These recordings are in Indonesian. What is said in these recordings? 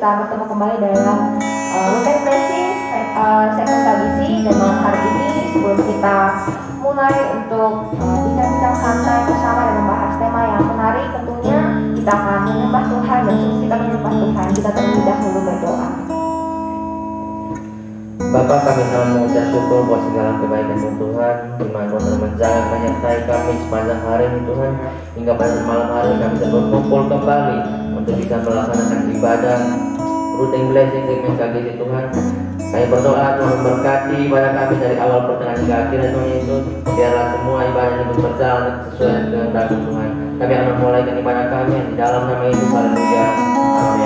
kita bertemu kembali dalam Weekend Blessings segmen KBC. Dan malam hari ini sebelum kita mulai untuk bincang-bincang santai bersama dan membahas tema yang menarik, tentunya kita akan menyembah Tuhan. Dan sebelum kita menyembah Tuhan, kita terlebih dahulu berdoa. Bapa, kami telah mengucap syukur buat segala kebaikan Tuhan, di mana Tuhan telah menjaga menyertai kami sepanjang hari ini Tuhan, hingga pada malam hari kami bisa berkumpul kembali untuk bisa melaksanakan ibadah Routine Blessing segmen KGC Tuhan. Kami berdoa Tuhan memberkati ibadah kami dari awal pertengahan hingga akhir Tuhan Yesus. Biarlah semua ibadah ini berjalan sesuai dengan kehendak Tuhan. Kami akan memulaikan ibadah kami di dalam nama Yesus. Haleluya.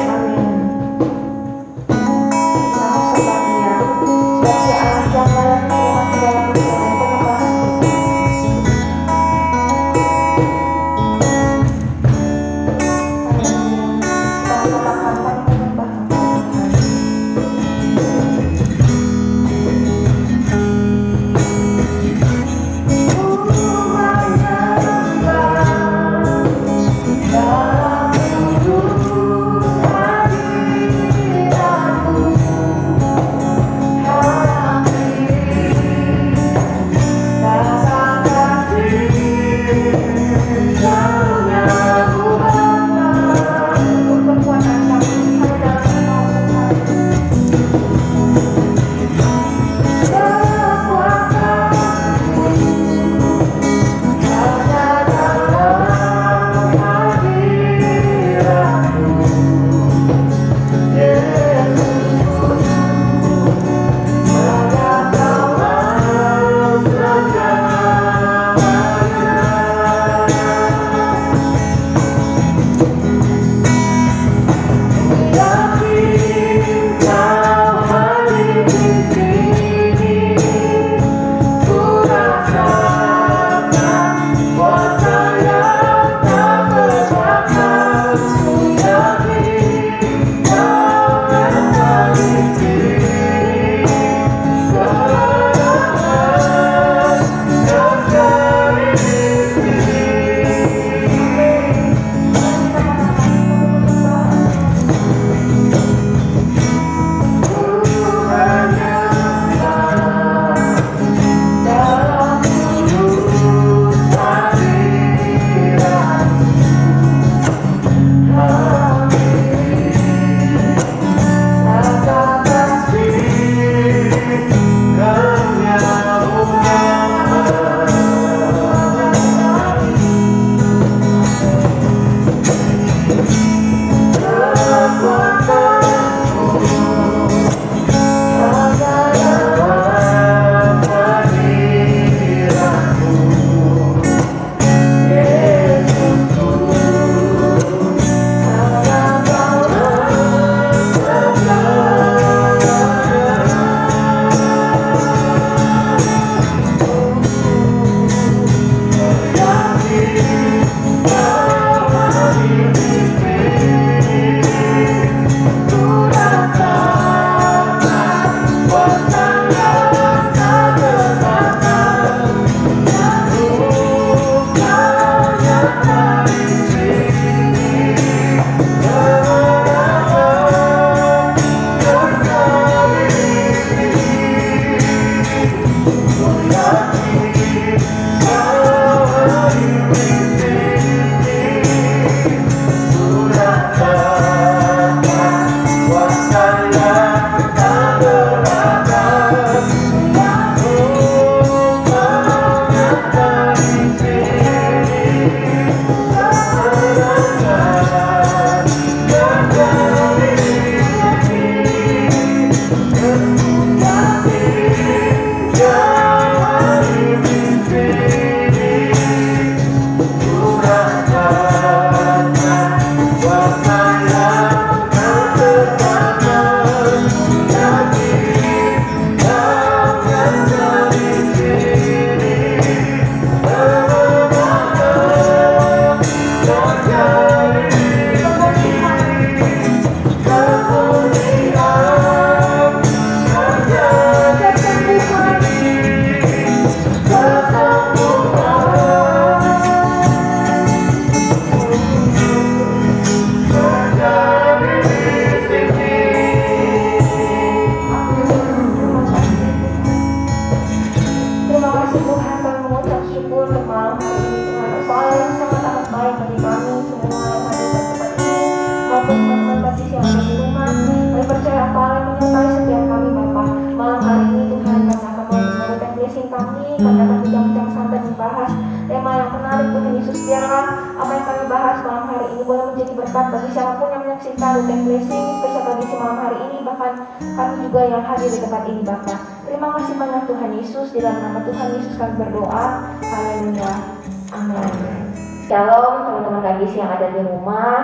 Amin. Dalam hidup Yesus, biarlah apa yang kami bahas malam hari ini boleh menjadi berkat bagi siapapun yang menyaksikan Weekend Blessing spesial edisi malam hari ini, bahkan kami juga yang hadir di tempat ini Bapak. Terima kasih banyak Tuhan Yesus, di dalam nama Tuhan Yesus kami berdoa. Haleluya. Amin. Shalom teman-teman KGC yang ada di rumah,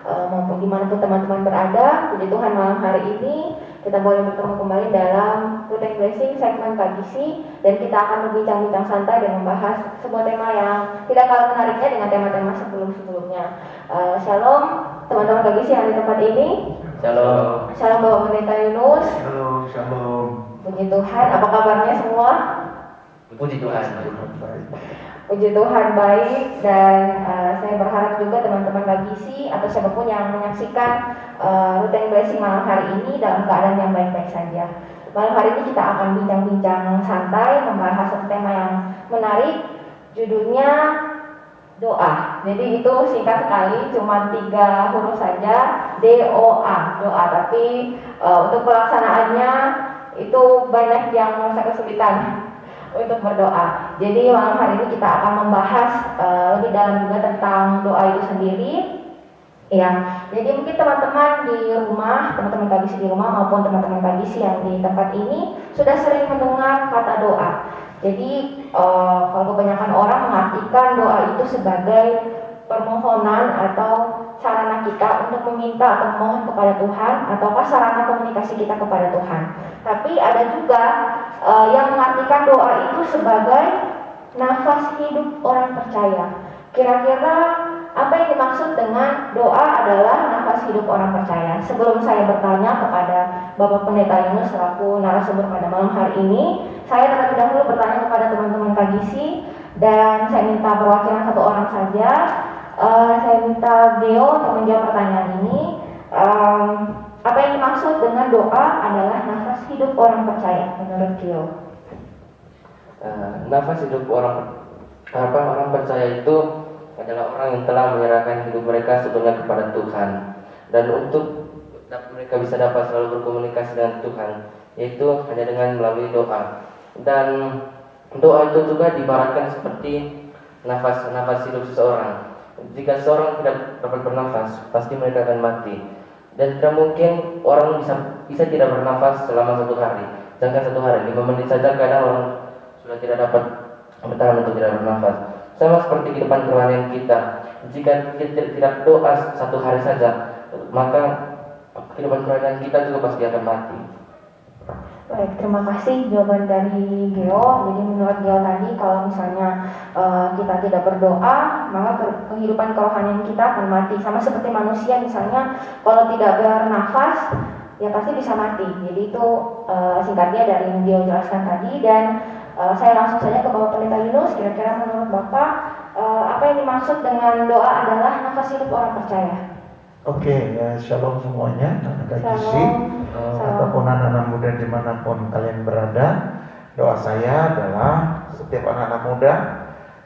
maupun dimanapun teman-teman berada. Puji Tuhan, malam hari ini kita boleh bertemu kembali dalam Weekend Blessing segmen KGC, dan kita akan berbincang-bincang santai dan membahas sebuah tema yang tidak kalah menariknya dengan tema-tema sebelum-sebelumnya. Shalom teman-teman KGC yang ada di tempat ini. Shalom. Shalom Bapak Pendeta Yunus. Shalom, shalom. Puji Tuhan, apa kabarnya semua? Puji Tuhan. Puji Tuhan baik, dan saya berharap juga teman-teman KGC atau siapapun yang menyaksikan Weekend Blessing malam hari ini dalam keadaan yang baik-baik saja. Malam hari ini kita akan bincang-bincang santai membahas satu tema yang menarik, judulnya doa. Jadi itu singkat sekali, cuma 3 huruf saja, DOA, doa. Tapi untuk pelaksanaannya itu banyak yang merasa kesulitan untuk berdoa. Jadi malam hari ini kita akan membahas lebih dalam juga tentang doa itu sendiri. Ya, jadi mungkin teman-teman di rumah, teman-teman KGC di rumah maupun teman-teman KGC yang di tempat ini sudah sering mendengar kata doa. Jadi kalau kebanyakan orang mengartikan doa itu sebagai permohonan atau sarana kita untuk meminta atau memohon kepada Tuhan, ataukah sarana komunikasi kita kepada Tuhan. Tapi ada juga yang mengartikan doa itu sebagai nafas hidup orang percaya. Kira-kira apa yang dimaksud dengan doa adalah nafas hidup orang percaya? Sebelum saya bertanya kepada Bapak Pendeta Yunus selaku narasumber pada malam hari ini, saya terlebih dahulu bertanya kepada teman-teman KGC, dan saya minta perwakilan satu orang saja. Saya minta Geo untuk menjawab pertanyaan ini. Apa yang dimaksud dengan doa adalah nafas hidup orang percaya menurut Geo? Nafas hidup orang percaya itu adalah orang yang telah menyerahkan hidup mereka sepenuhnya kepada Tuhan, dan untuk mereka bisa dapat selalu berkomunikasi dengan Tuhan, yaitu hanya dengan melalui doa. Dan doa itu juga diibaratkan seperti nafas hidup seseorang. Jika seseorang tidak dapat bernafas, pasti mereka akan mati. Dan tidak mungkin orang bisa tidak bernafas selama 1 hari. Jangan 1 hari, 5 menit saja kadang orang sudah tidak dapat bertahan untuk tidak bernafas. Sama seperti kehidupan kerohanian kita. Jika kita tidak doa 1 hari saja, maka kehidupan kerohanian kita juga pasti akan mati. Baik, terima kasih jawaban dari Geo. Jadi menurut Geo tadi, kalau misalnya kita tidak berdoa, maka kehidupan kerohanian kita akan mati. Sama seperti manusia, misalnya kalau tidak bernafas, ya pasti bisa mati. Jadi itu singkatnya dari yang Geo jelaskan tadi. Dan saya langsung saja ke Bapak Pendeta Yunus. Kira-kira menurut Bapak, apa yang dimaksud dengan doa adalah nafas hidup orang percaya? Oke, ya, shalom semuanya, anak KGC, ataupun anak-anak muda dimanapun kalian berada. Doa saya adalah setiap anak-anak muda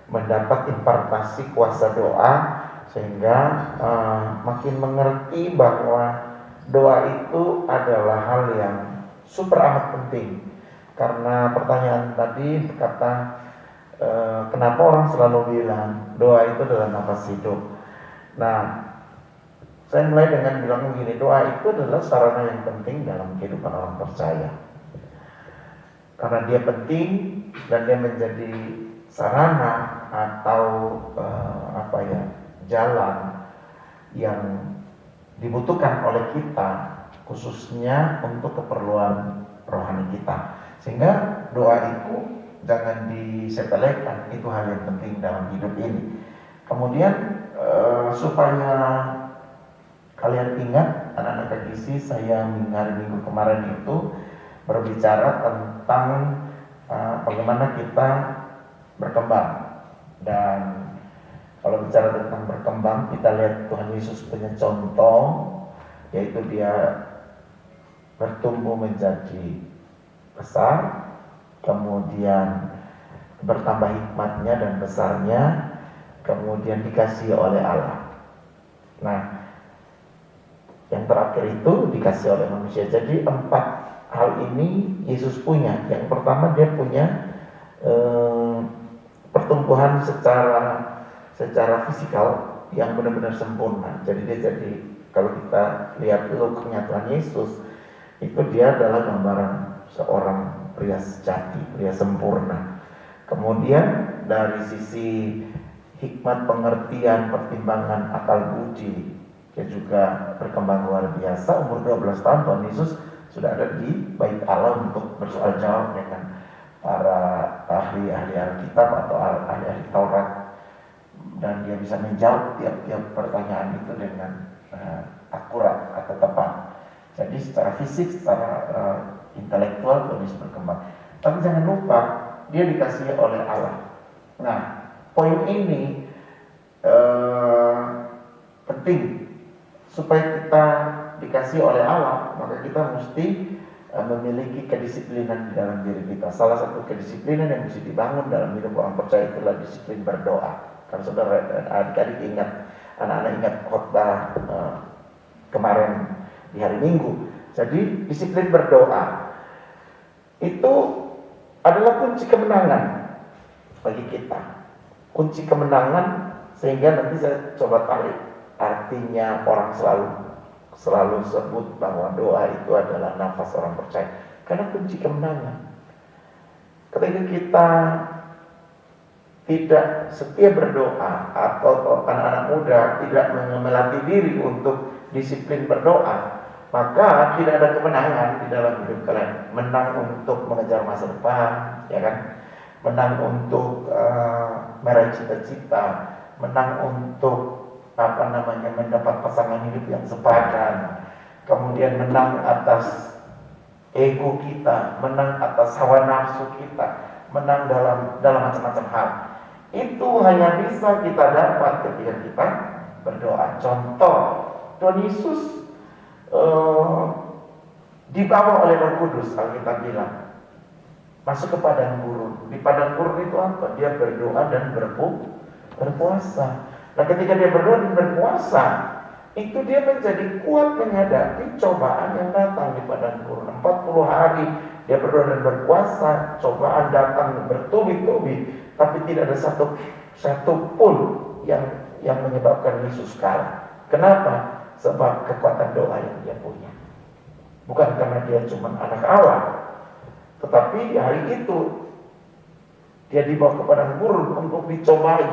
mendapat impartasi kuasa doa, sehingga makin mengerti bahwa doa itu adalah hal yang super amat penting. Karena pertanyaan tadi berkata, kenapa orang selalu bilang doa itu adalah nafas hidup. Nah, saya mulai dengan bilang begini, doa itu adalah sarana yang penting dalam kehidupan orang percaya. Karena dia penting dan dia menjadi sarana atau jalan yang dibutuhkan oleh kita, khususnya untuk keperluan rohani kita. Sehingga doa itu jangan disepelekan, itu hal yang penting dalam hidup ini. Kemudian supaya kalian ingat, anak-anak KGC, saya hari Minggu kemarin itu berbicara tentang bagaimana kita berkembang. Dan kalau bicara tentang berkembang, kita lihat Tuhan Yesus punya contoh, yaitu dia bertumbuh menjadi besar, kemudian bertambah hikmatnya dan besarnya, kemudian dikasihi oleh Allah. Nah, yang terakhir itu dikasih oleh manusia. Jadi 4 hal ini Yesus punya. Yang pertama, dia punya pertumbuhan secara secara fisikal yang benar-benar sempurna. Jadi dia jadi, kalau kita lihat look-nya Tuhan Yesus, itu dia adalah gambaran seorang pria sejati, pria sempurna. Kemudian dari sisi hikmat, pengertian, pertimbangan, akal budi, dia juga berkembang luar biasa. Umur 12 tahun Tuhan Yesus sudah ada di bait Allah untuk bersoal jawab dengan para ahli-ahli Alkitab atau ahli-ahli Taurat, dan dia bisa menjawab tiap-tiap pertanyaan itu dengan akurat atau tepat. Jadi secara fisik, secara intelektual Tuhan Yesus berkembang. Tapi jangan lupa dia dikasihi oleh Allah. Nah, poin ini penting supaya kita dikasihi oleh Allah, maka kita mesti memiliki kedisiplinan di dalam diri kita. Salah satu kedisiplinan yang mesti dibangun dalam hidup orang percaya itulah disiplin berdoa. Kalau saudara adik-adik ingat, anak-anak ingat khotbah kemarin di hari Minggu. Jadi disiplin berdoa itu adalah kunci kemenangan bagi kita. Kunci kemenangan, sehingga nanti saya coba tarik artinya. Orang selalu sebut bahwa doa itu adalah nafas orang percaya, karena kunci kemenangan. Ketika kita tidak setia berdoa, atau anak-anak muda tidak melatih diri untuk disiplin berdoa, maka tidak ada kemenangan di dalam hidup kalian. Menang untuk mengejar masa depan, ya kan? Menang untuk meraih cita-cita, menang untuk mendapat pasangan hidup yang sepadan, kemudian menang atas ego kita, menang atas hawa nafsu kita, menang dalam macam-macam hal. Itu hanya bisa kita dapat ketika kita berdoa. Contoh, Tuhan Yesus dibawa oleh Roh Kudus, Alkitab bilang, masuk ke padang gurun. Di padang gurun itu apa? Dia berdoa dan berpuasa. Nah, ketika dia berdoa dan berpuasa, itu dia menjadi kuat menghadapi cobaan yang datang di padang gurun. 40 hari dia berdoa dan berpuasa, cobaan datang bertubi-tubi, tapi tidak ada satu pun yang menyebabkan Yesus kalah. Kenapa? Sebab kekuatan doa yang dia punya. Bukan karena dia cuma anak Allah, tetapi hari itu dia dibawa ke padang gurun untuk dicobai,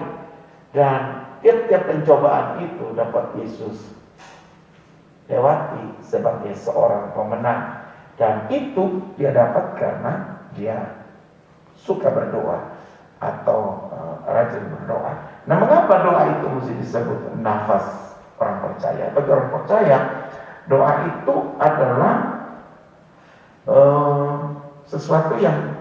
dan tiap-tiap pencobaan itu dapat Yesus lewati sebagai seorang pemenang. Dan itu dia dapat karena dia suka berdoa atau rajin berdoa. Nah, mengapa doa itu mesti disebut nafas orang percaya? Bagi orang percaya, doa itu adalah sesuatu yang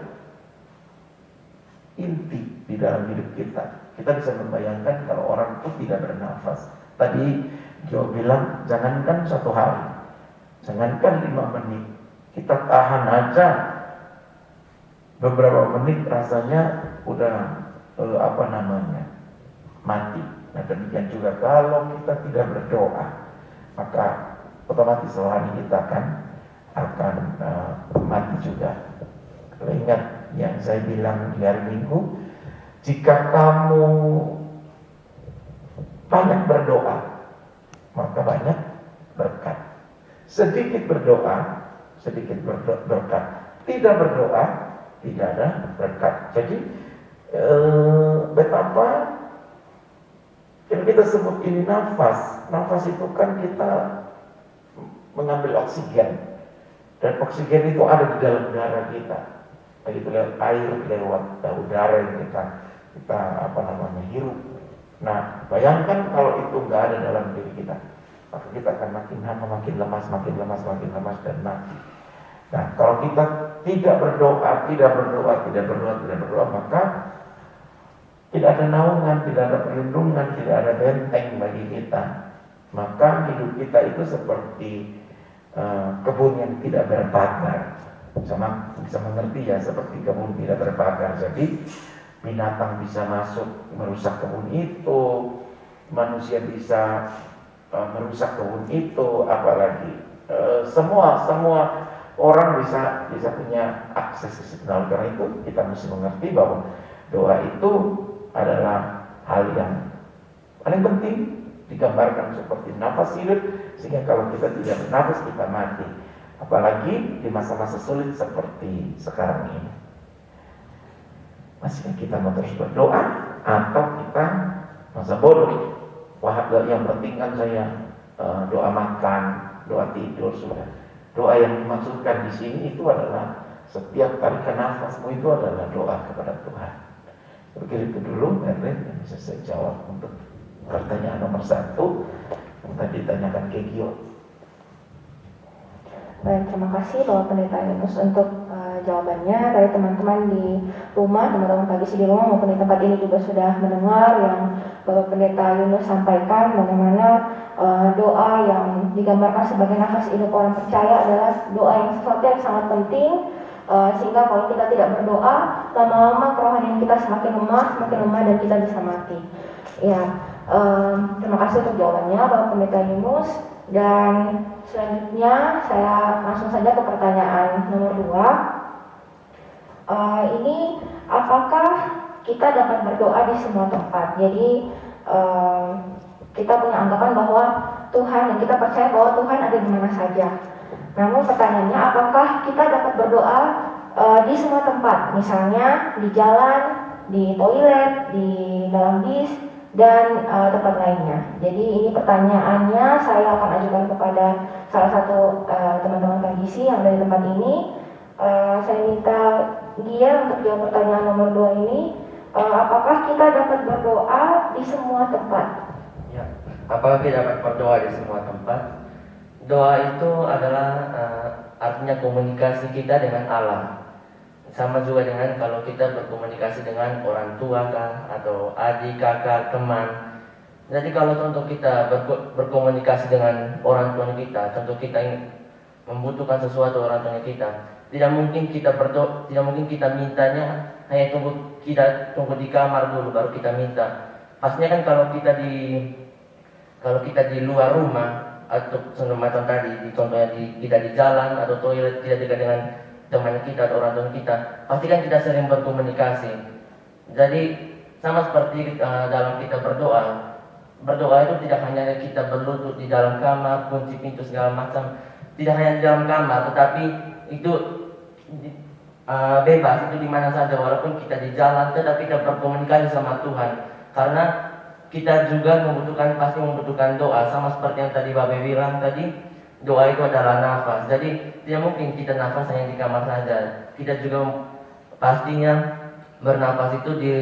inti di dalam hidup kita. Kita bisa membayangkan kalau orang itu tidak bernafas. Tadi Joe bilang, jangankan 1 hari, jangankan 5 menit, kita tahan aja beberapa menit, rasanya udah mati. Nah, demikian juga kalau kita tidak berdoa, maka otomatis rohani kita akan mati juga. Kalau ingat yang saya bilang di hari Minggu, jika kamu banyak berdoa, maka banyak berkat. Sedikit berdoa, sedikit berkat. Tidak berdoa, tidak ada berkat. Jadi betapa yang kita sebut ini nafas. Nafas itu kan kita mengambil oksigen, dan oksigen itu ada di dalam darah kita. Begitu lewat air, lewat udara yang kita hirup. Nah, bayangkan kalau itu nggak ada dalam diri kita, maka kita akan makin lama makin lemas dan mati. Nah, kalau kita tidak berdoa, maka tidak ada naungan, tidak ada perlindungan, tidak ada benteng bagi kita. Maka hidup kita itu seperti kebun yang tidak berpagar. Bisa mengerti ya, seperti kebun tidak berpagar. Jadi binatang bisa masuk merusak kebun itu, manusia bisa merusak kebun itu, apalagi semua orang bisa punya akses ke situ. Karena itu kita mesti mengerti bahwa doa itu adalah hal yang Paling penting digambarkan seperti nafas hidup, sehingga kalau kita tidak bernafas kita mati. Apalagi di masa-masa sulit seperti sekarang ini. Masih kita mau terus berdoa atau kita masa bodoh? Wah, yang penting kan saya doa makan, doa tidur sudah. Doa yang dimaksudkan di sini itu adalah setiap tarikan nafasmu itu adalah doa kepada Tuhan. Begitu dulu, Merlin, yang bisa saya jawab untuk pertanyaan nomor 1 yang tadi ditanyakan ke Gio. Baik, terima kasih Bapak Pendeta Yunus untuk jawabannya. Dari teman-teman di rumah, teman-teman pagi di rumah maupun di tempat ini juga sudah mendengar yang Bapak Pendeta Yunus sampaikan, bagaimana doa yang digambarkan sebagai nafas hidup orang percaya adalah doa yang sesuatu yang sangat penting, sehingga kalau kita tidak berdoa, lama-lama kerohanian kita semakin lemah dan kita bisa mati. Ya, terima kasih untuk jawabannya Bapak Pendeta Yunus. Dan selanjutnya saya langsung saja ke pertanyaan nomor 2. Ini apakah kita dapat berdoa di semua tempat? Jadi kita punya anggapan bahwa Tuhan, dan kita percaya bahwa Tuhan ada di mana saja. Namun pertanyaannya, apakah kita dapat berdoa di semua tempat? Misalnya di jalan, di toilet, di dalam bis, dan tempat lainnya. Jadi ini pertanyaannya saya akan ajukan kepada salah satu teman-teman Pagisi yang dari tempat ini. Saya minta dia untuk jawab pertanyaan nomor 2 ini. Apakah kita dapat berdoa di semua tempat? Ya, apakah kita dapat berdoa di semua tempat? Doa itu adalah artinya komunikasi kita dengan Allah. Sama juga dengan kalau kita berkomunikasi dengan orang tua kah, atau adik, kakak, teman. Jadi kalau contoh kita berkomunikasi dengan orang tua kita, contoh kita membutuhkan sesuatu orang tua kita, tidak mungkin kita berdoa, tidak mungkin kita mintanya hanya tunggu di kamar dulu baru kita minta. Pastinya kan kalau kita di luar rumah, atau semacam tadi, contohnya kita di jalan atau toilet, tidak dekat dengan teman kita atau orang tua kita, pasti kan kita sering berkomunikasi. Jadi sama seperti dalam kita berdoa itu tidak hanya kita berlutut di dalam kamar, kunci pintu segala macam, tidak hanya di dalam kamar, tetapi itu bebas, itu di mana saja, walaupun kita di jalan, tetapi kita berkomunikasi sama Tuhan, karena kita juga pasti membutuhkan doa, sama seperti yang tadi Babe bilang tadi. Doa itu adalah nafas. Jadi tidak mungkin kita nafas hanya di kamar saja. Kita juga pastinya bernafas itu di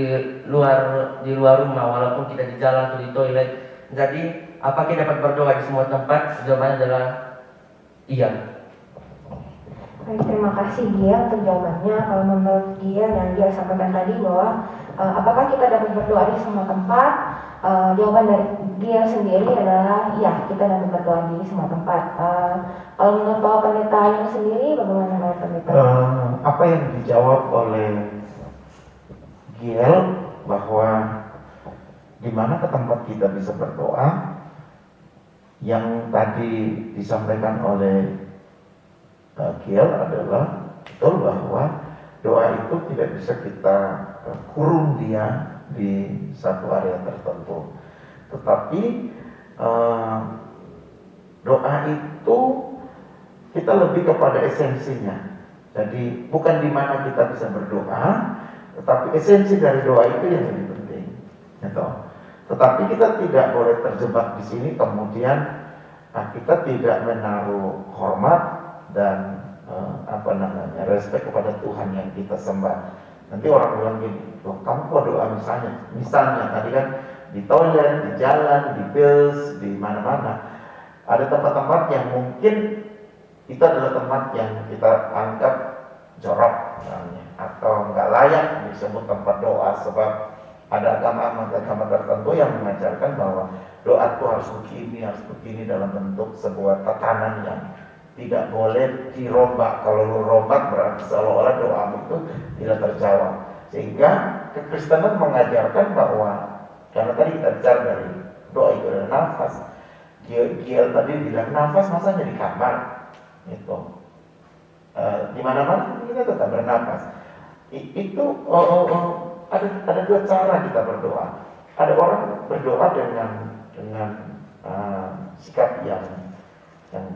luar rumah, walaupun kita di jalan atau di toilet. Jadi apakah kita dapat berdoa di semua tempat? Jawabannya adalah iya. Baik, terima kasih Gia untuk jawabannya. Kalau menurut Gia yang dia sampaikan tadi bahwa apakah kita dapat berdoa di semua tempat? Jawaban dari dia sendiri adalah iya, kita dapat berdoa di semua tempat. Kalau menurut Bapak Pendeta yang sendiri, bagaimana Bapak Pendeta? Apa yang dijawab oleh Giel bahwa di mana ke tempat kita bisa berdoa, yang tadi disampaikan oleh Giel adalah betul bahwa doa itu tidak bisa kita kurung dia di satu area tertentu, tetapi doa itu kita lebih kepada esensinya. Jadi bukan di mana kita bisa berdoa, tetapi esensi dari doa itu yang lebih penting. Gitu. Tetapi kita tidak boleh terjebak di sini, kemudian kita tidak menaruh hormat dan respek kepada Tuhan yang kita sembah. Nanti orang bilang gini, loh kamu kok doa misalnya tadi kan di toilet, di jalan, di bis, di mana-mana. Ada tempat-tempat yang mungkin itu adalah tempat yang kita anggap jorok misalnya, atau nggak layak disebut tempat doa, sebab ada agama tertentu yang mengajarkan bahwa doa itu harus begini dalam bentuk sebuah tatanan yang tidak boleh dirombak. Kalau lu rombak berarti seolah-olah doamu itu tidak terjawab. Sehingga kekristenan mengajarkan bahwa, karena tadi kita bicara dari doa itu adalah nafas. Giel tadi bilang nafas masanya di kamar, gitu. Di mana-mana kita tetap bernafas. Itu ada dua cara kita berdoa. Ada orang berdoa dengan sikap yang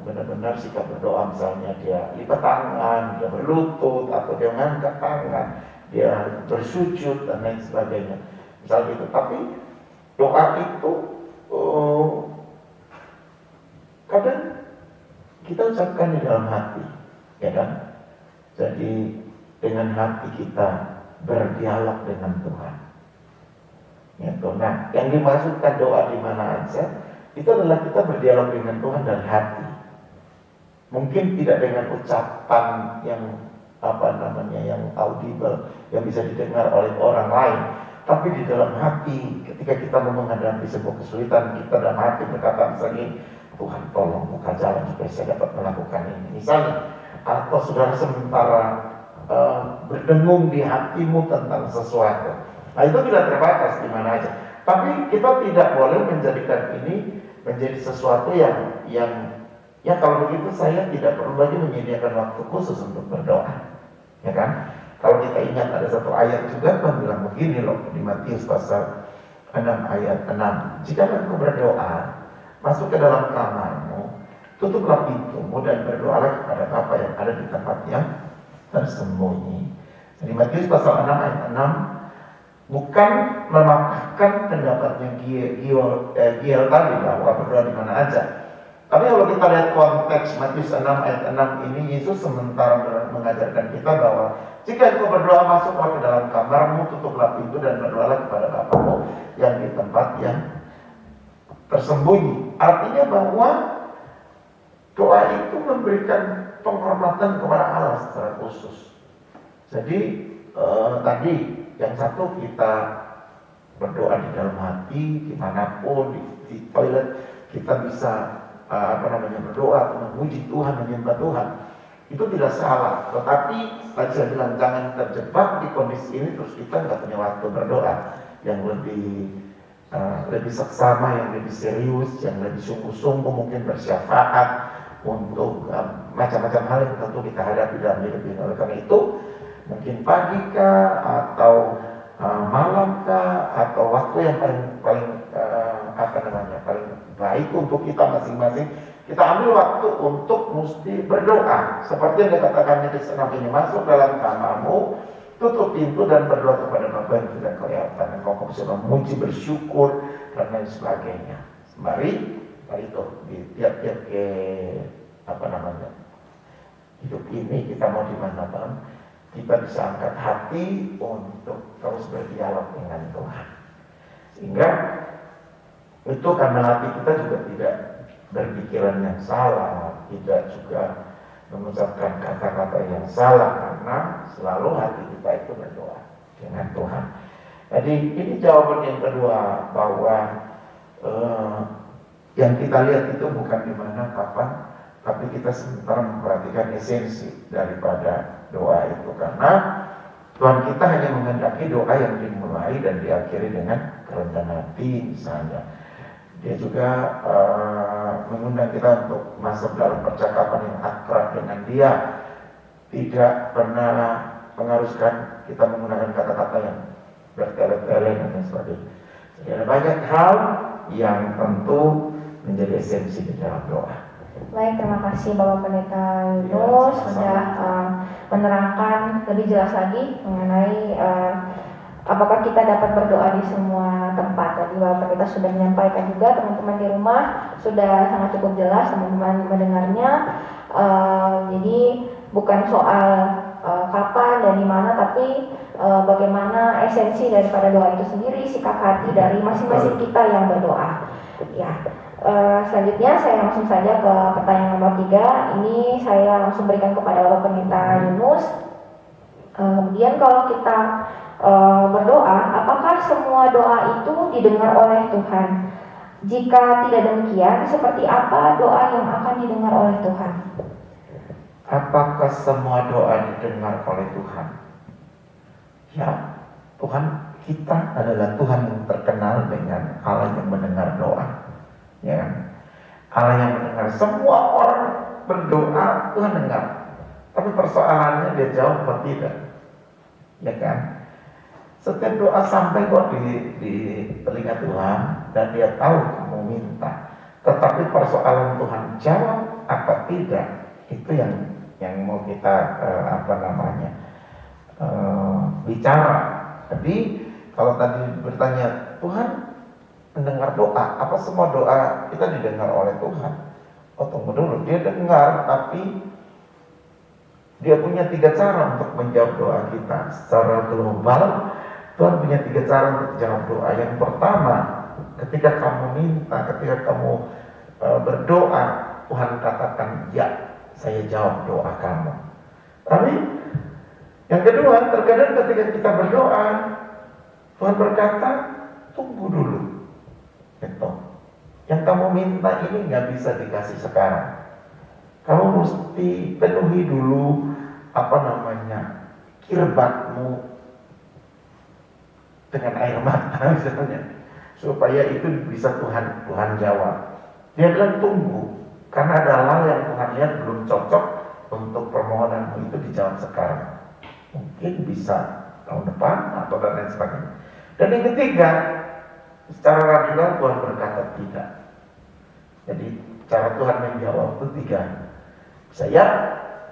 benar-benar sikap berdoa, misalnya dia lipat tangan, dia berlutut, atau dia mengangkat tangan, dia bersujud dan lain sebagainya, misalnya itu. Tapi doa itu kadang kita ucapkan di dalam hati, ya kan? Jadi dengan hati kita berdialog dengan Tuhan. Ya, nah, yang dimaksudkan doa di mana aja itu adalah kita berdialog dengan Tuhan dari hati. Mungkin tidak dengan ucapan yang yang audible, yang bisa didengar oleh orang lain, tapi di dalam hati. Ketika kita menghadapi sebuah kesulitan, kita dalam hati berkata misalnya, Tuhan tolong buka jalan supaya saya dapat melakukan ini, misalnya. Atau saudara sementara berdengung di hatimu tentang sesuatu. Nah, itu tidak terbatas di mana aja. Tapi kita tidak boleh menjadikan ini menjadi sesuatu yang ya kalau begitu saya tidak perlu lagi menyediakan waktu khusus untuk berdoa, ya kan? Kalau kita ingat ada satu ayat juga Tuhan bilang begini loh di Matius pasal 6 ayat 6. Jika engkau berdoa, masuk ke dalam kamarmu, tutuplah pintumu dan berdoalah kepada Bapa yang ada di tempat yang tersembunyi. Jadi Matius pasal 6 ayat 6 bukan mematahkan pendapatnya Giel tadi bahwa berdoa di mana aja. Tapi kalau kita lihat konteks Matius 6 ayat 6 ini, Yesus sementara mengajarkan kita bahwa jika engkau berdoa, masuklah ke dalam kamarmu, tutuplah pintu dan berdoalah kepada Bapamu yang di tempat yang tersembunyi. Artinya bahwa doa itu memberikan penghormatan kepada Allah secara khusus. Jadi tadi yang satu kita berdoa di dalam hati, dimanapun, di toilet kita bisa berdoa atau memuji Tuhan, menyembah Tuhan. Itu tidak salah. Tetapi tadi saya bilang jangan terjebak di kondisi ini terus kita nggak punya waktu berdoa yang lebih seksama, yang lebih serius, yang lebih sungguh-sungguh, mungkin bersyafaat untuk macam-macam hal yang tentu kita hadapi dalam hidup ini. Oleh karena itu mungkin pagi kah atau malam kah atau waktu yang paling baik untuk kita masing-masing, kita ambil waktu untuk mesti berdoa. Seperti yang dikatakan di senam ini, masuk dalam kamarmu, tutup pintu dan berdoa kepada Bapa yang tidak kelihatan. Engkau bisa memuji, bersyukur dan lain sebagainya. Mari itu di tiap-tiap hidup ini kita mau di mana pun, kita bisa angkat hati untuk terus berdialog dengan Tuhan. Sehingga itu karena hati kita juga tidak berpikiran yang salah, tidak juga mengucapkan kata-kata yang salah, karena selalu hati kita itu berdoa dengan Tuhan. Jadi ini jawaban yang kedua, bahwa yang kita lihat itu bukan di mana, kapan, tapi kita sementara memperhatikan esensi daripada doa itu. Karena Tuhan kita hanya menghendaki doa yang dimulai dan diakhiri dengan kerendahan hati misalnya. Dia juga mengundang kita untuk masuk dalam percakapan yang akrab dengan Dia. Tidak pernah mengharuskan kita menggunakan kata-kata yang bertele-tele dan sebagainya. Jadi ada banyak hal yang tentu menjadi esensi di dalam doa. Baik, terima kasih Bapak Pendeta Yunus sudah menerangkan lebih jelas lagi mengenai apakah kita dapat berdoa di semua tempat. Tadi Bapak Pendeta sudah menyampaikan juga, teman-teman di rumah sudah sangat cukup jelas teman-teman mendengarnya. Jadi bukan soal kapan dan di mana, tapi bagaimana esensi daripada doa itu sendiri, sikap hati dari masing-masing kita yang berdoa. Ya. Selanjutnya saya langsung saja ke pertanyaan nomor 3. Ini saya langsung berikan kepada Bapak Pendeta Yunus. Kemudian kalau kita berdoa, apakah semua doa itu didengar oleh Tuhan? Jika tidak demikian, seperti apa doa yang akan didengar oleh Tuhan? Apakah semua doa didengar oleh Tuhan? Ya, Tuhan kita adalah Tuhan yang terkenal dengan Allah yang mendengar doa. Ya, Allah yang mendengar. Semua orang berdoa, Tuhan dengar. Tapi persoalannya dia jawab atau tidak, ya kan? Setiap doa sampai kok di telinga Tuhan dan dia tahu kamu minta. Tetapi persoalan Tuhan jawab apa tidak, itu yang mau kita bicara. Jadi kalau tadi bertanya, Tuhan mendengar doa, apa semua doa kita didengar oleh Tuhan? Oh tunggu dulu, dia dengar, tapi dia punya 3 cara untuk menjawab doa kita. Secara global, Tuhan punya 3 cara untuk jawab doa. Yang pertama, ketika kamu minta, ketika kamu berdoa, Tuhan katakan, ya, saya jawab doa kamu. Tapi yang kedua, terkadang ketika kita berdoa, Tuhan berkata, tunggu dulu. Gitu. Yang kamu minta ini nggak bisa dikasih sekarang. Kamu mesti penuhi dulu kirbatmu dengan air mata misalnya, supaya itu bisa Tuhan jawab. Dia bilang tunggu, karena ada hal yang Tuhan lihat belum cocok untuk permohonanmu itu dijawab sekarang. Mungkin bisa tahun depan atau dan lain sebagainya. Dan yang ketiga, secara radikal Tuhan berkata tidak. Jadi cara Tuhan menjawab itu 3. Saya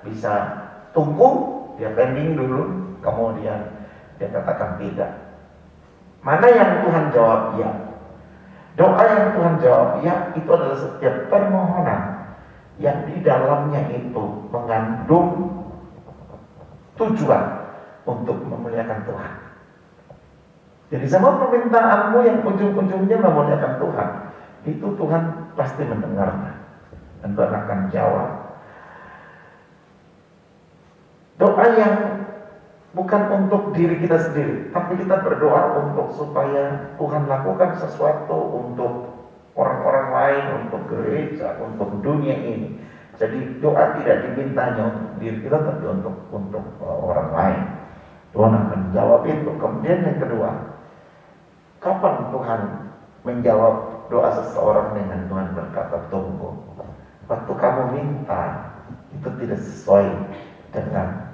bisa tunggu, dia pending dulu, kemudian dia katakan tidak. Mana yang Tuhan jawab ya? Doa yang Tuhan jawab ya, itu adalah setiap permohonan yang di dalamnya itu mengandung tujuan untuk memuliakan Tuhan. Jadi semua permintaanmu yang ujung-ujungnya memuliakan Tuhan, itu Tuhan pasti mendengarnya dan Tuhan akan jawab. Doa yang bukan untuk diri kita sendiri, tapi kita berdoa untuk supaya Tuhan lakukan sesuatu untuk orang-orang lain, untuk gereja, untuk dunia ini. Jadi doa tidak dimintanya untuk diri kita, tapi untuk orang lain. Tuhan akan jawab itu. Kemudian yang kedua, kapan Tuhan menjawab doa seseorang dengan Tuhan berkata tunggu? Waktu kamu minta itu tidak sesuai dengan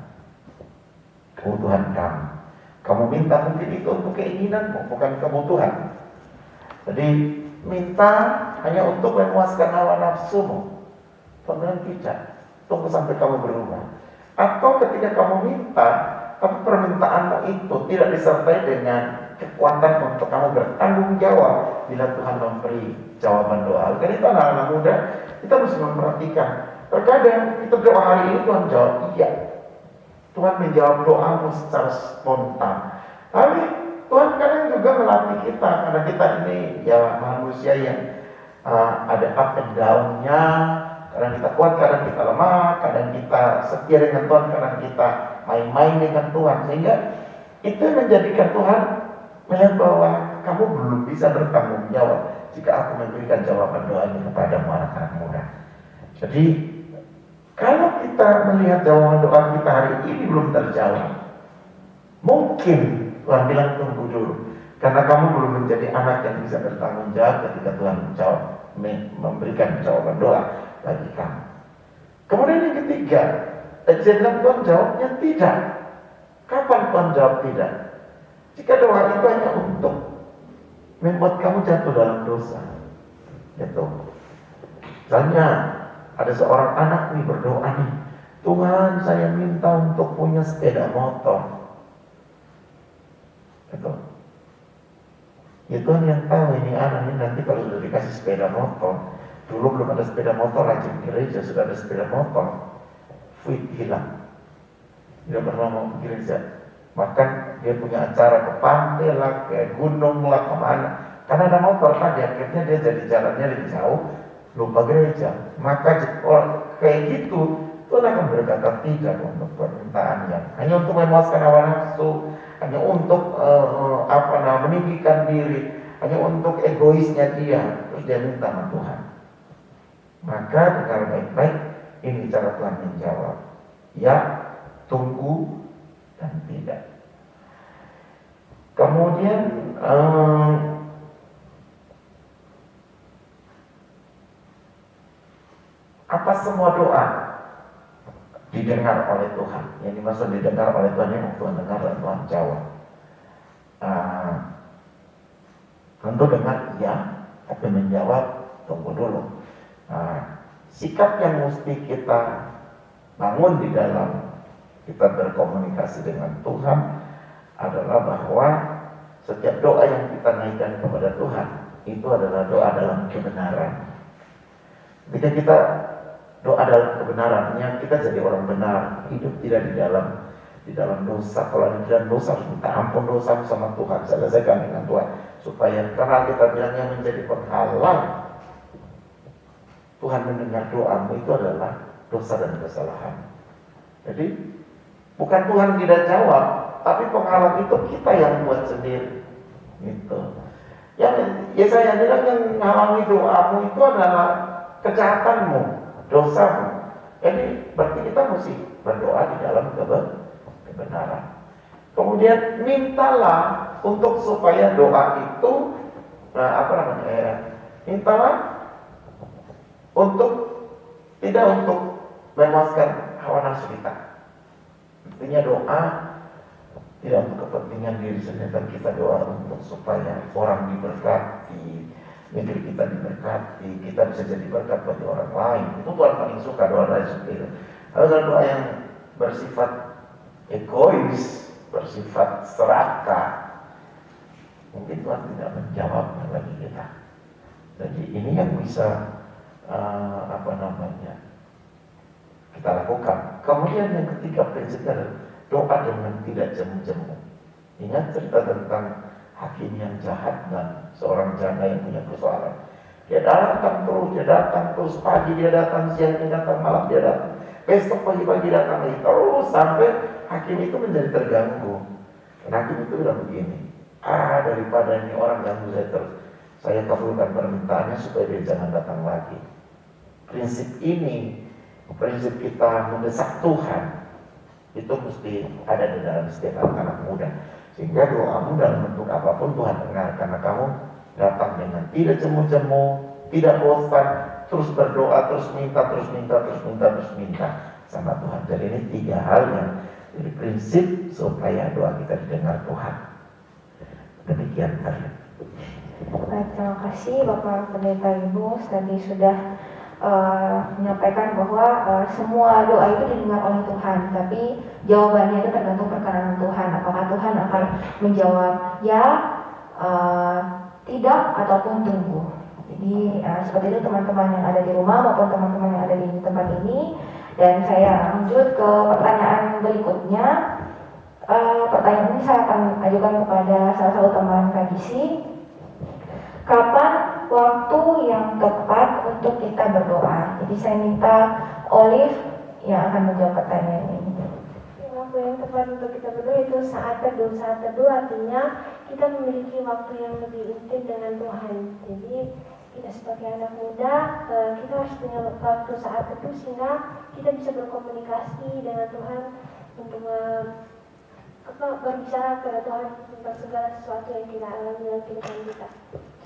kebutuhan kamu. Kamu minta mungkin itu untuk keinginanmu, bukan kebutuhan. Jadi minta hanya untuk memuaskan hawa nafsumu. Tuhan tidak. Tunggu sampai kamu berubah. Atau ketika kamu minta, tapi permintaanmu itu tidak disertai dengan kekuatan untuk kamu bertanggung jawab bila Tuhan memberi jawaban doa. Karena itu anak-anak muda, kita harus memperhatikan. Terkadang kita doa hari ini Tuhan jawab iya. Tuhan menjawab doamu secara spontan. Tapi Tuhan kadang juga melatih kita, karena kita ini ya manusia yang ada up and down-nya. Kadang kita kuat, kadang kita lemah, kadang kita setia dengan Tuhan, kadang kita main-main dengan Tuhan. Sehingga itu menjadikan Tuhan melihat bahwa kamu belum bisa bertanggung jawab jika aku memberikan jawaban doa ini kepadamu anak-anak muda. Jadi kalau kita melihat jawaban doa kita hari ini belum terjawab, mungkin Tuhan bilang tunggu dulu, karena kamu belum menjadi anak yang bisa bertanggung jawab ketika Tuhan memberikan jawaban doa bagi kamu. Kemudian yang ketiga, tadi saya bilang Tuhan jawabnya tidak. Kapan Tuhan jawab tidak? Jika doa itu hanya untuk membuat kamu jatuh dalam dosa, gitu. Misalnya ada seorang anak nih berdoa nih, Tuhan saya minta untuk punya sepeda motor, gitu. Ya Tuhan yang tahu ini anak ini nanti kalau sudah dikasih sepeda motor, dulu belum ada sepeda motor, rajin gereja sudah ada sepeda motor, fit hilang, tidak pernah mau ke gereja. Bahkan dia punya acara ke pantai lah, ke gunung lah, kemana, karena ada motor tadi, akhirnya dia jadi jalannya lebih jauh, lupa gereja. Maka kayak gitu Tuhan akan berkata tidak untuk permintaan yang hanya untuk memuaskan hawa nafsu, hanya untuk meninggikan diri, hanya untuk egoisnya dia, terus dia minta sama Tuhan. Maka dengar baik-baik, ini cara Tuhan menjawab ya, tunggu, dan tidak. Kemudian apa semua doa didengar oleh Tuhan? Yang dimaksud didengar oleh Tuhan yang Tuhan dengar dan Tuhan jawab. Ah, tentu dengan iya, tapi menjawab tunggu dulu. Sikap yang mesti kita bangun di dalam kita berkomunikasi dengan Tuhan adalah bahwa setiap doa yang kita naikkan kepada Tuhan itu adalah doa dalam kebenaran. Ketika kita doa dalam kebenarannya, kita jadi orang benar, hidup tidak di dalam dosa. Kalau ada di dalam dosa, harus minta ampun dosa sama Tuhan, selesaikan dengan Tuhan, supaya karena kita bilangnya menjadi penghalang Tuhan mendengar doamu itu adalah dosa dan kesalahan. Jadi bukan Tuhan tidak jawab, tapi penghalang itu kita yang buat sendiri. Gitu. Yang Yesaya bilang yang menghalangi doamu itu adalah kejahatanmu, dosamu. Jadi berarti kita mesti berdoa di dalam kebenaran. Kemudian mintalah untuk supaya doa itu mintalah untuk tidak untuk memuaskan hawa nafsu kita. Artinya doa tidak untuk kepentingan diri sendiri, tapi kita doa untuk supaya orang diberkati, negeri kita diberkati, kita bisa jadi berkat bagi orang lain. Itu Tuhan paling suka doa-doa seperti itu. Lalu doa yang bersifat egois, bersifat serakah, mungkin Tuhan tidak menjawab bagi kita. Jadi ini yang bisa kita lakukan. Kemudian yang ketiga prinsipnya adalah doa dengan tidak jemu-jemu. Ingat cerita tentang hakim yang jahat dan seorang janda yang punya persoalan. Dia datang terus, pagi dia datang, siang dia datang, malam dia datang, besok pagi-pagi datang lagi, terus sampai hakim itu menjadi terganggu. Dan hakim itu bilang begini, daripada ini orang ganggu saya terus, saya kabulkan permintaannya supaya dia jangan datang lagi. Prinsip ini, prinsip kita mendesak Tuhan, itu mesti ada di dalam setiap anak muda. Sehingga doamu dalam bentuk apapun Tuhan dengar, karena kamu datang dengan tidak jemu-jemu, tidak bosan, terus berdoa, terus minta sama Tuhan. Jadi ini tiga hal yang jadi prinsip supaya doa kita didengar Tuhan. Demikian tadi. Baik, terima kasih Bapak Pendeta Ibu tadi sudah menyampaikan bahwa semua doa itu didengar oleh Tuhan, tapi jawabannya itu tergantung perkenan Tuhan. Apakah Tuhan akan menjawab ya, tidak, ataupun tunggu. Jadi seperti itu teman-teman yang ada di rumah maupun teman-teman yang ada di tempat ini. Dan saya lanjut ke pertanyaan berikutnya. Pertanyaan ini saya akan ajukan kepada salah satu teman KGC. Kapan waktu yang tepat untuk kita berdoa? Jadi saya minta Olive yang akan menjawab pertanyaan ini. Waktu yang tepat untuk kita berdoa itu saat teduh. Saat teduh artinya kita memiliki waktu yang lebih intim dengan Tuhan. Jadi kita sebagai anak muda, kita harus punya waktu saat teduh sehingga kita bisa berkomunikasi dengan Tuhan untuk berbicara kepada Tuhan tentang segala sesuatu yang kita alami dalam kehidupan kita.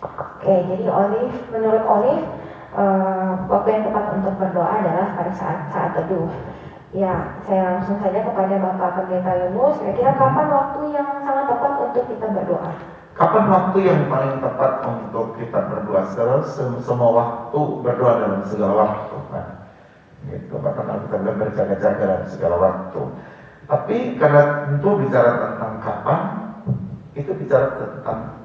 Oke, jadi menurut Olive, waktu yang tepat untuk berdoa adalah pada saat teduh. Ya, saya langsung saja kepada Bapak Pendeta Yunus. Kira-kira kapan waktu yang sangat tepat untuk kita berdoa? Kapan waktu yang paling tepat untuk kita berdoa? Semua waktu berdoa dalam segala waktu, kan? Gitu, bahkan kita bilang berjaga-jaga dalam segala waktu. Tapi karena tentu bicara tentang kapan, itu bicara tentang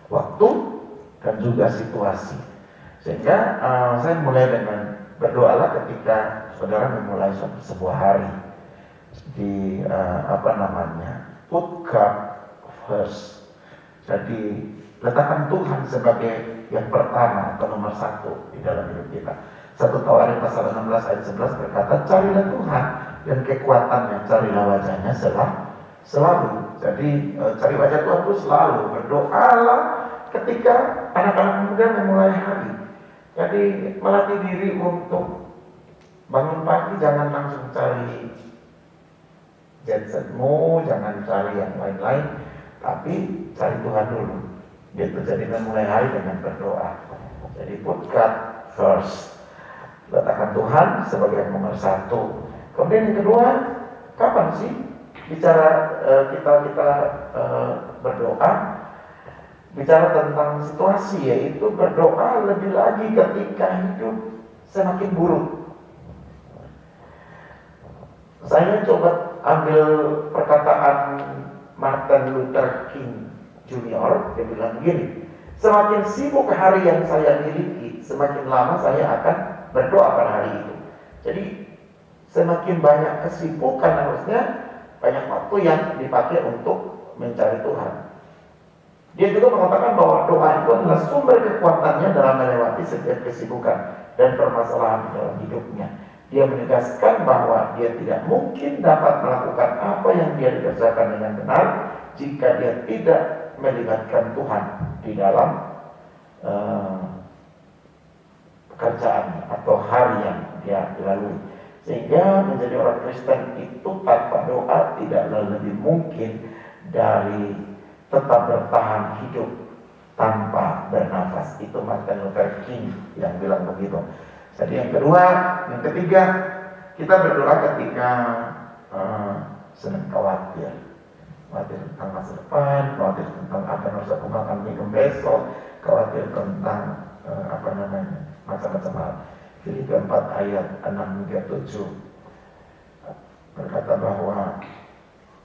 waktu dan juga situasi. Sehingga saya mulai dengan berdoalah ketika saudara memulai sebuah hari di put God first. Jadi letakkan Tuhan sebagai yang pertama atau nomor satu di dalam hidup kita. 1 Tawarik pasal 16 ayat 11 berkata, carilah Tuhan dan kekuatannya, carilah wajahnya selalu. Jadi cari wajah Tuhan itu selalu. Berdoalah ketika anak-anak muda memulai hari. Jadi melatih diri untuk bangun pagi, jangan langsung cari gadgetmu, jangan cari yang lain-lain, tapi cari Tuhan dulu. Gitu. Jadi memulai hari dengan berdoa. Jadi put God first. Letakkan Tuhan sebagai yang nomor satu. Kemudian yang kedua, kapan sih bicara kita berdoa, bicara tentang situasi, yaitu berdoa lebih lagi ketika hidup semakin buruk. Saya coba ambil perkataan Martin Luther King Jr. Dia bilang gini, semakin sibuk hari yang saya miliki, semakin lama saya akan berdoa pada hari itu. Jadi semakin banyak kesibukan, harusnya banyak waktu yang dipakai untuk mencari Tuhan. Dia juga mengatakan bahwa doa itu adalah sumber kekuatannya dalam melewati setiap kesibukan dan permasalahan dalam hidupnya. Dia menegaskan bahwa dia tidak mungkin dapat melakukan apa yang dia kerjakan dengan benar jika dia tidak melibatkan Tuhan di dalam pekerjaannya atau hari yang dia lalui. Sehingga menjadi orang Kristen itu tanpa doa tidaklah lebih mungkin dari tetap bertahan hidup tanpa bernafas. Itu Martin Luther King yang bilang begitu. Jadi yang kedua, yang ketiga, kita berdoa ketika sedang khawatir tentang masa depan, khawatir tentang apa yang harus aku makan minum besok, khawatir tentang macam-macam hal. Filipi 4 ayat 6-7 berkata bahwa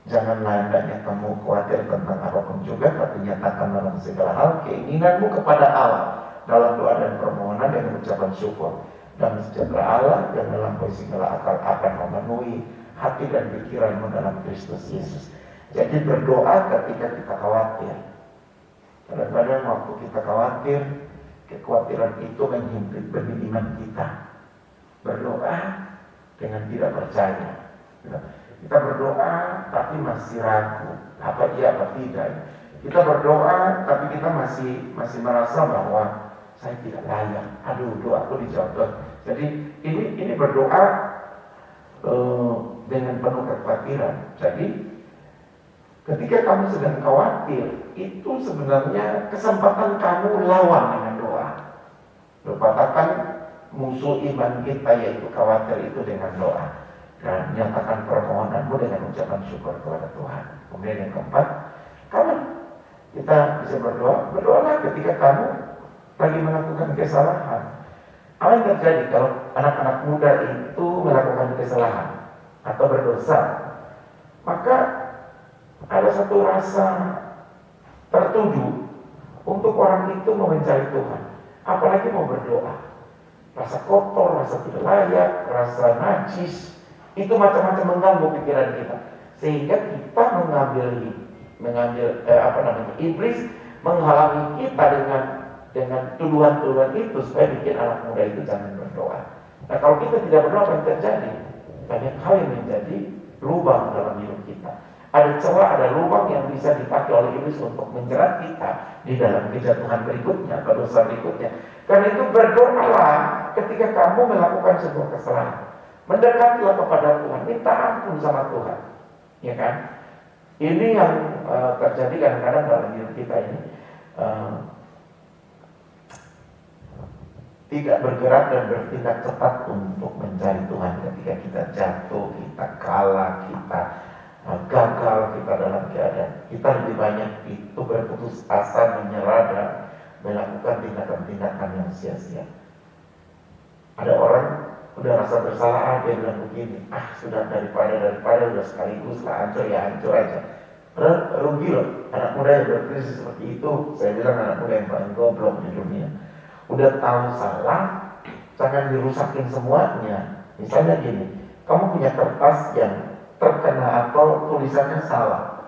janganlah hendaknya kamu khawatir tentang apapun juga, tapi nyatakan dalam segala hal keinginanmu kepada Allah dalam doa dan permohonan dengan ucapan syukur. Dan sejahtera Allah yang melampaui segala akal akan memenuhi hati dan pikiranmu dalam Kristus Yesus. Jadi berdoa ketika kita khawatir. Kadang-kadang waktu kita khawatir, kekhawatiran itu menghimpit benih iman kita. Berdoa dengan tidak percaya. Kita berdoa tapi masih ragu, apa iya apa tidak. Kita berdoa tapi kita masih merasa bahwa saya tidak layak. Aduh, doaku dijawab. Jadi ini berdoa dengan penuh kekhawatiran. Jadi ketika kamu sedang khawatir, itu sebenarnya kesempatan kamu lawan dengan doa. Katakan musuh iman kita yaitu khawatir itu dengan doa. Dan nyatakan permohonanmu dengan ucapan syukur kepada Tuhan. Kemudian yang keempat, kita bisa berdoalah ketika kamu lagi melakukan kesalahan. Apa yang terjadi kalau anak-anak muda itu melakukan kesalahan atau berdosa? Maka ada satu rasa tertuju untuk orang itu mau mencari Tuhan, apalagi mau berdoa. Rasa kotor, rasa tidak layak, rasa najis, itu macam-macam mengganggu pikiran kita, sehingga kita mengambil iblis menghalangi kita dengan tuduhan-tuduhan itu supaya bikin anak muda itu jangan berdoa. Nah, kalau kita tidak berdoa, apa yang terjadi? Banyak hal yang menjadi lubang dalam hidup kita. Ada celah, ada lubang yang bisa dipakai oleh iblis untuk menjerat kita di dalam kejatuhan berikutnya atau dosa berikutnya. Karena itu berdoalah ketika kamu melakukan sebuah kesalahan. Mendekatilah kepada Tuhan, minta ampun sama Tuhan, ya kan? Ini yang terjadi kadang-kadang dalam hidup kita ini. Tidak bergerak dan bertindak cepat untuk mencari Tuhan ketika kita jatuh, kita kalah, kita gagal, kita dalam keadaan kita lebih banyak itu berputus asa, menyerah dan melakukan tindakan-tindakan yang sia-sia. Ada orang udah rasa bersalah, dia bilang begini, sudah daripada udah sekaligus lah hancur aja. Rugi loh, anak muda yang berkrisis seperti itu. Saya bilang anak muda yang paling goblok di dunia. Udah tahu salah, jangan dirusakin semuanya. Misalnya gini, kamu punya kertas yang terkena atau tulisannya salah.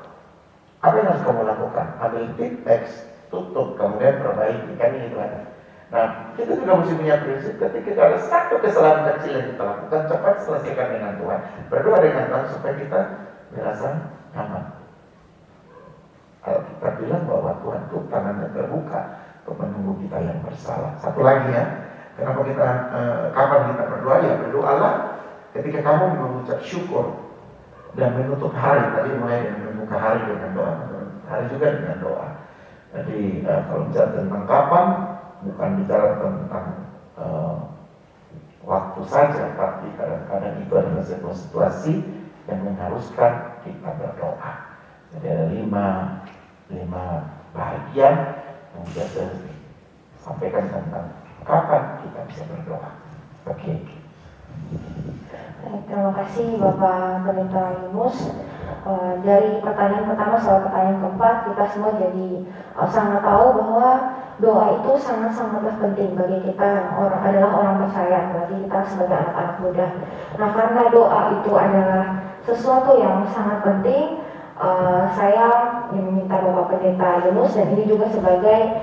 Apa yang harus kamu lakukan? Ambil tip teks, tutup, kemudian perbaiki, kan itu kan. Nah, kita juga mesti punya prinsip ketika ada satu kesalahan kecil yang kita lakukan, cepat selesaikan dengan Tuhan. Berdoa dengan Tuhan supaya kita merasa aman. Kalau kita bilang bahwa Tuhan itu tangannya terbuka untuk menunggu kita yang bersalah. Satu lagi ya, kenapa kita kapan kita berdoa? Ya berdoalah ketika kamu mengucap syukur dan menutup hari. Tadi mulai dengan membuka hari dengan doa, hari juga dengan doa. Jadi kalau bicara tentang kapan, bukan bicara tentang waktu saja, tapi kadang-kadang itu adalah sebuah situasi yang mengharuskan kita berdoa. Jadi ada lima bahagian yang biasa sampaikan tentang kapan kita bisa berdoa. Oke. Terima kasih Bapak Pendeta Yunus. Dari pertanyaan pertama sampai pertanyaan keempat, kita semua jadi sangat tahu bahwa doa itu sangat-sangatlah penting bagi kita yang adalah orang percaya, bagi kita sebagai anak-anak muda. Nah, karena doa itu adalah sesuatu yang sangat penting, saya meminta Bapak Pendeta Yunus, dan ini juga sebagai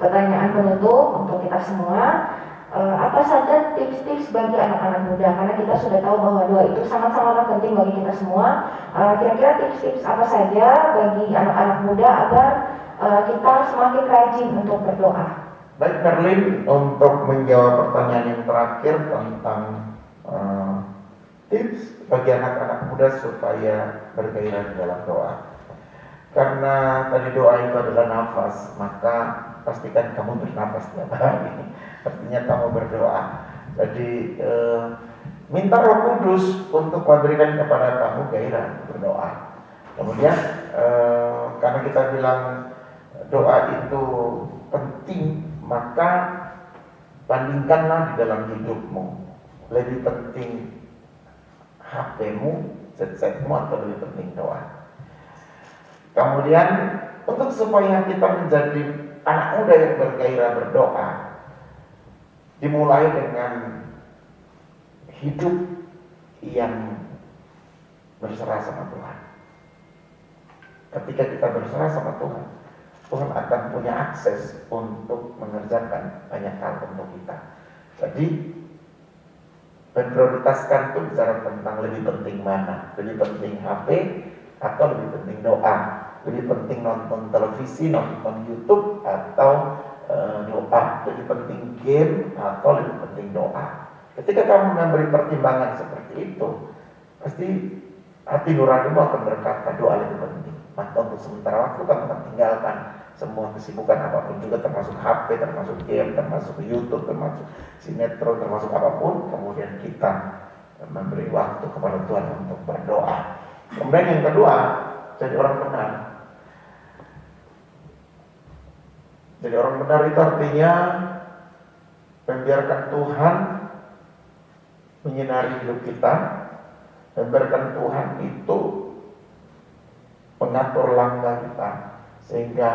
pertanyaan penutup untuk kita semua. Apa saja tips-tips bagi anak-anak muda, karena kita sudah tahu bahwa doa itu sangat-sangatlah penting bagi kita semua. Kira-kira tips-tips apa saja bagi anak-anak muda agar kita semakin rajin untuk berdoa? Baik, Karlin, untuk menjawab pertanyaan yang terakhir tentang tips bagi anak-anak muda supaya bergairah di dalam doa. Karena tadi doa itu adalah nafas, maka pastikan kamu bernafas tiap hari. Artinya kamu berdoa. Jadi minta Roh Kudus untuk memberikan kepada kamu gairah berdoa. Kemudian karena kita bilang doa itu penting, maka bandingkanlah di dalam hidupmu. Lebih penting HP-mu, chat-chatmu, atau lebih penting doa. Kemudian untuk supaya kita menjadi anak muda yang bergairah berdoa, dimulai dengan hidup yang berserah sama Tuhan. Ketika kita berserah sama Tuhan, Tuhan akan punya akses untuk mengerjakan banyak hal untuk kita. Jadi memprioritaskan itu bicara tentang lebih penting mana, lebih penting HP atau lebih penting doa, lebih penting nonton televisi, nonton YouTube atau doa, lebih penting game atau lebih penting doa. Ketika kamu memberi pertimbangan seperti itu, pasti hati nuranimu akan berkata doa lebih penting. Maka untuk sementara waktu kamu akan tinggalkan semua kesibukan apapun juga, termasuk HP, termasuk game, termasuk YouTube, termasuk sinetron, termasuk apapun. Kemudian kita memberi waktu kepada Tuhan untuk berdoa. Kemudian yang kedua, jadi orang benar. Jadi orang benar itu artinya membiarkan Tuhan menyinari hidup kita, membiarkan Tuhan itu mengatur langkah kita, sehingga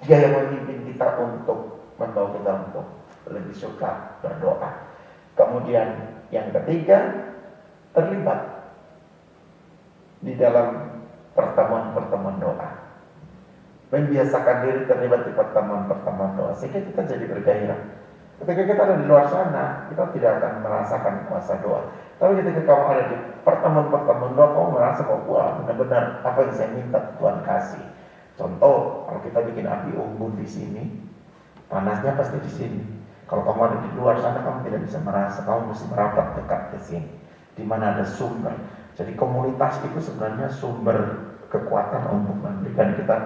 Dia yang memimpin kita untuk membawa kita untuk lebih suka berdoa. Kemudian yang ketiga, terlibat di dalam pertemuan-pertemuan doa. Membiasakan diri terlibat di pertemuan-pertemuan doa sehingga kita jadi bergairah. Ketika kita ada di luar sana, kita tidak akan merasakan kuasa doa. Tapi ketika kamu ada di pertemuan-pertemuan doa, kamu merasa bahwa wah, benar-benar apa yang saya minta Tuhan kasih. Contoh, kalau kita bikin api unggun di sini, panasnya pasti di sini. Kalau kamu ada di luar sana, kamu tidak bisa merasa. Kamu mesti merapat dekat ke sini, di mana ada sumber. Jadi komunitas itu sebenarnya sumber kekuatan untuk memberikan kita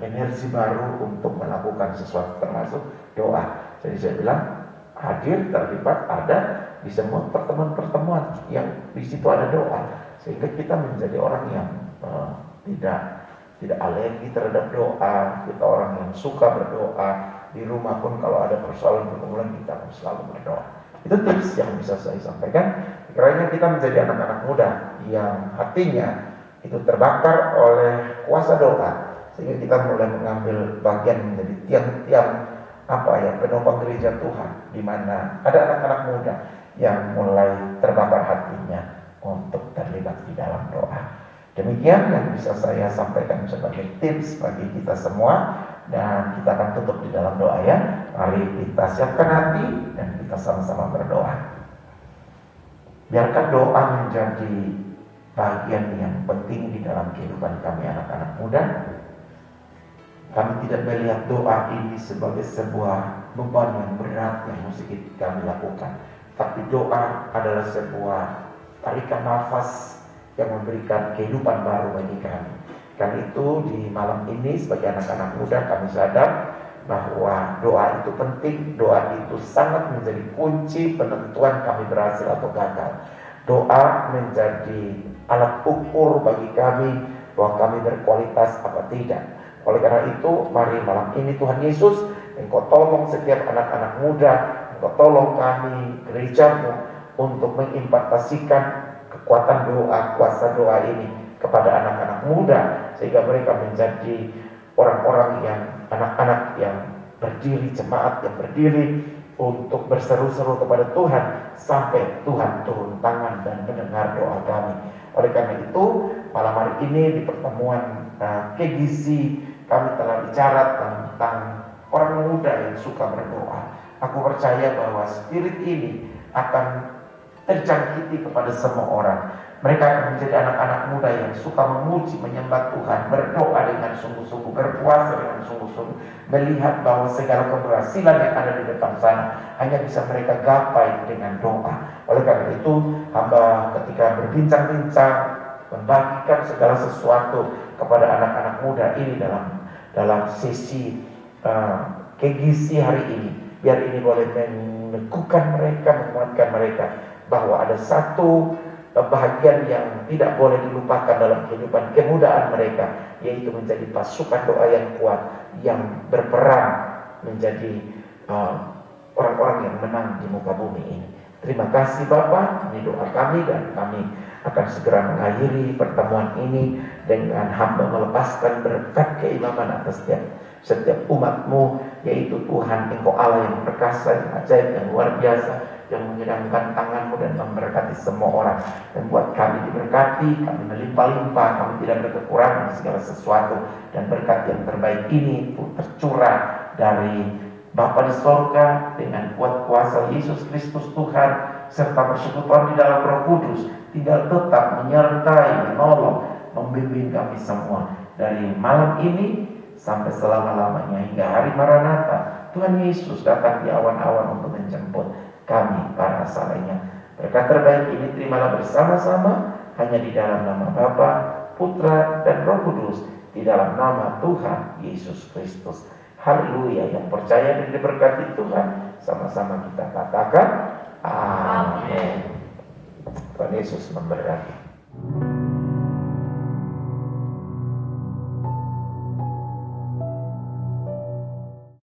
energi baru untuk melakukan sesuatu, termasuk doa. Jadi saya bilang hadir, terlibat, ada di semua pertemuan-pertemuan yang di situ ada doa, sehingga kita menjadi orang yang tidak alergi terhadap doa. Kita orang yang suka berdoa. Di rumah pun kalau ada persoalan-pergumulan, kita harus selalu berdoa. Itu tips yang bisa saya sampaikan. Kiranya kita menjadi anak-anak muda yang hatinya itu terbakar oleh kuasa doa, sehingga kita mulai mengambil bagian menjadi tiang-tiang penopang gereja Tuhan, di mana ada anak-anak muda yang mulai terbakar hatinya untuk terlibat di dalam doa. Demikian yang bisa saya sampaikan sebagai tips bagi kita semua, dan kita akan tutup di dalam doa ya. Mari kita siapkan hati dan kita sama-sama berdoa. Biarkan doa menjadi bagian yang penting di dalam kehidupan kami anak-anak muda. Kami tidak melihat doa ini sebagai sebuah beban yang berat yang mesti kami lakukan, tapi doa adalah sebuah tarikan nafas yang memberikan kehidupan baru bagi kami. Karena itu di malam ini sebagai anak-anak muda kami sadar bahwa doa itu penting, doa itu sangat menjadi kunci penentuan kami berhasil atau gagal. Doa menjadi alat ukur bagi kami bahwa kami berkualitas apa tidak. Oleh karena itu, mari malam ini Tuhan Yesus, Engkau tolong setiap anak-anak muda, Engkau tolong kami gerejamu untuk mengimpartasikan kekuatan doa, kuasa doa ini kepada anak-anak muda, sehingga mereka menjadi orang-orang yang anak-anak yang berdiri, jemaat yang berdiri untuk berseru-seru kepada Tuhan sampai Tuhan turun tangan dan mendengar doa kami. Oleh karena itu, malam hari ini di pertemuan KGC kami telah bicara tentang orang muda yang suka berdoa. Aku percaya bahwa spirit ini akan terjangkiti kepada semua orang. Mereka akan menjadi anak-anak muda yang suka memuji, menyembah Tuhan, berdoa dengan sungguh-sungguh, berpuasa dengan sungguh-sungguh, melihat bahwa segala keberhasilan yang ada di depan sana hanya bisa mereka gapai dengan doa. Oleh karena itu, hamba ketika berbincang-bincang, membagikan segala sesuatu kepada anak-anak muda ini dalam sesi KGC hari ini, biar ini boleh meneguhkan mereka, menguatkan mereka bahwa ada satu bahagian yang tidak boleh dilupakan dalam kehidupan kemudaan mereka, yaitu menjadi pasukan doa yang kuat, yang berperang menjadi orang-orang yang menang di muka bumi ini. Terima kasih Bapak, ini doa kami, dan kami akan segera mengakhiri pertemuan ini dengan hamba melepaskan berkat keimaman atas setiap umat-Mu, yaitu Tuhan Engkau Allah yang perkasa, yang ajaib, yang luar biasa, yang menyedangkan tangan-Mu dan memberkati semua orang. Dan buat kami diberkati, kami melimpah-limpah, kami tidak berkekurangan segala sesuatu, dan berkat yang terbaik ini pun tercurah dari Bapa di sorga dengan kuat kuasa Yesus Kristus Tuhan, serta persekutuan di dalam Roh Kudus, tinggal tetap menyertai, menolong, membimbing kami semua dari malam ini sampai selama-lamanya hingga hari Maranatha. Tuhan Yesus datang di awan-awan untuk menjemput kami para salehnya. Berkat terbaik ini terimalah bersama-sama hanya di dalam nama Bapa, Putra, dan Roh Kudus, di dalam nama Tuhan Yesus Kristus. Haleluya. Yang percaya dan diberkati Tuhan, sama-sama kita katakan amin. Tuhan Yesus memberkati.